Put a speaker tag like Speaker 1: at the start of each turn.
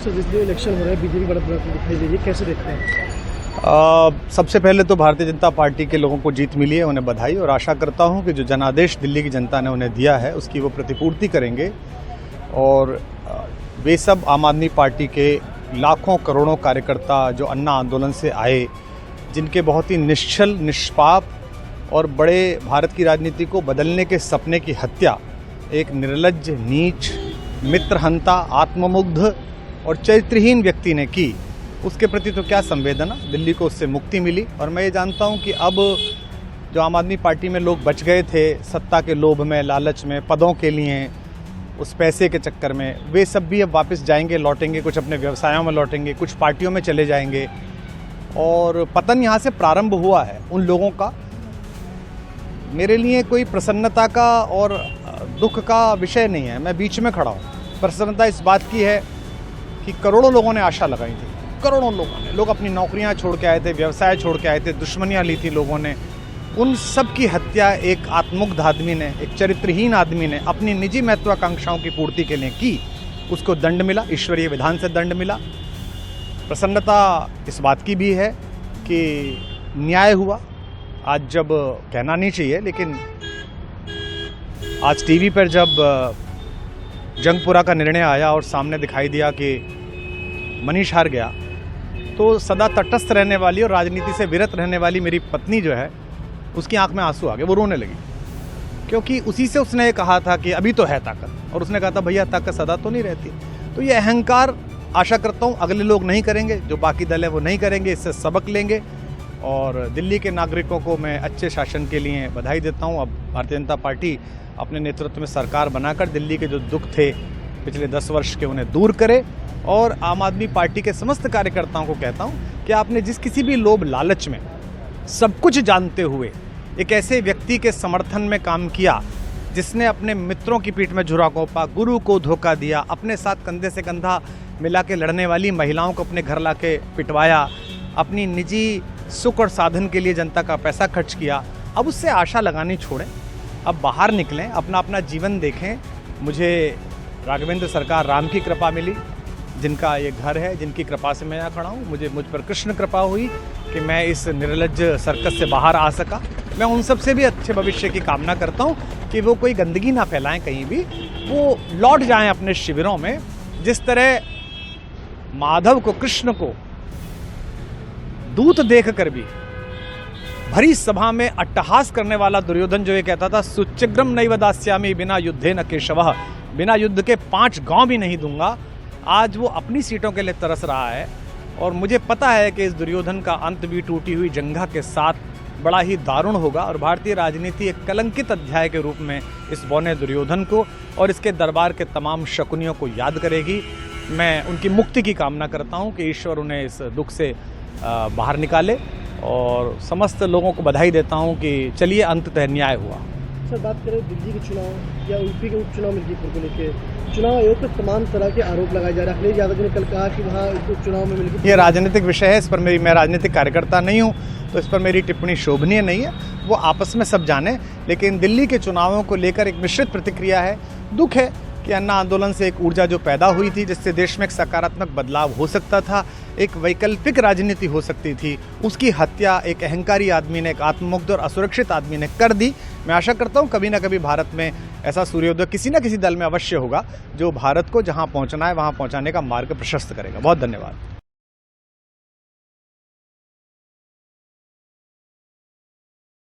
Speaker 1: Sir जिस दिन election हो रहा है बीजेपी बड़ा दिखाई दे रही है, कैसे देखते हैं?
Speaker 2: सबसे पहले तो भारतीय जनता पार्टी के लोगों को जीत मिली है, उन्हें बधाई, और आशा करता हूं कि जो जनादेश दिल्ली की जनता ने उन्हें दिया है उसकी वो प्रतिपूर्ति करेंगे। और वे सब आम आदमी पार्टी के लाखों करोड़ों कार्यकर्ता जो अन्ना आंदोलन से आए, जिनके बहुत ही निश्चल निष्पाप और बड़े भारत की राजनीति को बदलने के सपने की हत्या एक निर्लज्ज, नीच, मित्रहंता, आत्ममुग्ध और चरित्रहीन व्यक्ति ने की, उसके प्रति तो क्या संवेदना। दिल्ली को उससे मुक्ति मिली। और मैं ये जानता हूँ कि अब जो आम आदमी पार्टी में लोग बच गए थे सत्ता के लोभ में, लालच में, पदों के लिए, उस पैसे के चक्कर में, वे सब भी अब वापस जाएंगे, लौटेंगे, कुछ अपने व्यवसायों में लौटेंगे, कुछ पार्टियों में चले जाएंगे। और पतन यहाँ से प्रारंभ हुआ है उन लोगों का। मेरे लिए कोई प्रसन्नता का और दुख का विषय नहीं है, मैं बीच में खड़ा हूँ। प्रसन्नता इस बात की है कि करोड़ों लोगों ने आशा लगाई थी, करोड़ों लोगों ने, लोग अपनी नौकरियां छोड़ के आए थे, व्यवसाय छोड़ के आए थे, दुश्मनियां ली थी लोगों ने, उन सब की हत्या एक आत्ममुग्ध आदमी ने, एक चरित्रहीन आदमी ने अपनी निजी महत्वाकांक्षाओं की पूर्ति के लिए की। उसको दंड मिला, ईश्वरीय विधान से दंड मिला। प्रसन्नता इस बात की भी है कि न्याय हुआ। आज जब कहना नहीं चाहिए, लेकिन आज टीवी पर जब जंगपुरा का निर्णय आया और सामने दिखाई दिया कि मनीष हार गया, तो सदा तटस्थ रहने वाली और राजनीति से विरत रहने वाली मेरी पत्नी जो है, उसकी आंख में आंसू आ गए, वो रोने लगी। क्योंकि उसी से उसने कहा था कि अभी तो है ताकत, और उसने कहा था भैया ताकत सदा तो नहीं रहती। तो ये अहंकार आशा करता हूँ अगले लोग नहीं करेंगे, जो बाकी दल है वो नहीं करेंगे, इससे सबक लेंगे। और दिल्ली के नागरिकों को मैं अच्छे शासन के लिए बधाई देता हूँ। अब भारतीय जनता पार्टी अपने नेतृत्व में सरकार बनाकर दिल्ली के जो दुख थे पिछले 10 वर्ष के, उन्हें दूर करे। और आम आदमी पार्टी के समस्त कार्यकर्ताओं को कहता हूं कि आपने जिस किसी भी लोभ लालच में, सब कुछ जानते हुए एक ऐसे व्यक्ति के समर्थन में काम किया जिसने अपने मित्रों की पीठ में झुरा घोंपा, गुरु को धोखा दिया, अपने साथ कंधे से कंधा मिला के लड़ने वाली महिलाओं को अपने घर लाके पिटवाया, अपनी निजी सुख और साधन के लिए जनता का पैसा खर्च किया, अब उससे आशा लगानी छोड़ें, अब बाहर निकलें, अपना अपना जीवन देखें। मुझे राघवेंद्र सरकार राम की कृपा मिली, जिनका ये घर है, जिनकी कृपा से मैं यहाँ खड़ा हूँ। मुझ पर कृष्ण कृपा हुई कि मैं इस निर्लज्ज सर्कस से बाहर आ सका। मैं उन सब से भी अच्छे भविष्य की कामना करता हूँ कि वो कोई गंदगी ना फैलाएं कहीं भी, वो लौट जाएं अपने शिविरों में। जिस तरह माधव को, कृष्ण को दूत देख कर भी भरी सभा में अट्टहास करने वाला दुर्योधन जो ये कहता था सुचिग्रम नैव दास्यामि बिना युद्धे न केशवः, बिना युद्ध के 5 गांव भी नहीं दूंगा, आज वो अपनी सीटों के लिए तरस रहा है। और मुझे पता है कि इस दुर्योधन का अंत भी टूटी हुई जंघा के साथ बड़ा ही दारुण होगा, और भारतीय राजनीति एक कलंकित अध्याय के रूप में इस बौने दुर्योधन को और इसके दरबार के तमाम शकुनियों को याद करेगी। मैं उनकी मुक्ति की कामना करता हूं कि ईश्वर उन्हें इस दुख से बाहर निकाले, और समस्त लोगों को बधाई देता हूं कि चलिए अंततः न्याय हुआ।
Speaker 1: सर बात करें दिल्ली के चुनाव या यूपी के उपचुनाव मिर्जापुर को लेकर, चुनाव आयोग पर तमाम तरह के आरोप लगाए जा रहे हैं। अखिलेश यादव ने कल कहा कि वहाँ उपचुनाव में मिलकर, ये
Speaker 2: राजनीतिक विषय है, इस पर मैं राजनीतिक कार्यकर्ता नहीं हूँ, तो इस पर मेरी टिप्पणी शोभनीय नहीं है। वो आपस में सब जाने। लेकिन दिल्ली के चुनावों को लेकर एक मिश्रित प्रतिक्रिया है। दुख है कि अन्ना आंदोलन से एक ऊर्जा जो पैदा हुई थी, जिससे देश में एक सकारात्मक बदलाव हो सकता था, एक वैकल्पिक राजनीति हो सकती थी, उसकी हत्या एक अहंकारी आदमी ने, एक आत्ममुग्ध और असुरक्षित आदमी ने कर दी। मैं आशा करता हूँ कभी ना कभी भारत में ऐसा सूर्योदय किसी न किसी दल में अवश्य होगा, जो भारत को जहाँ पहुँचना है वहाँ पहुँचाने का मार्ग प्रशस्त करेगा। बहुत धन्यवाद।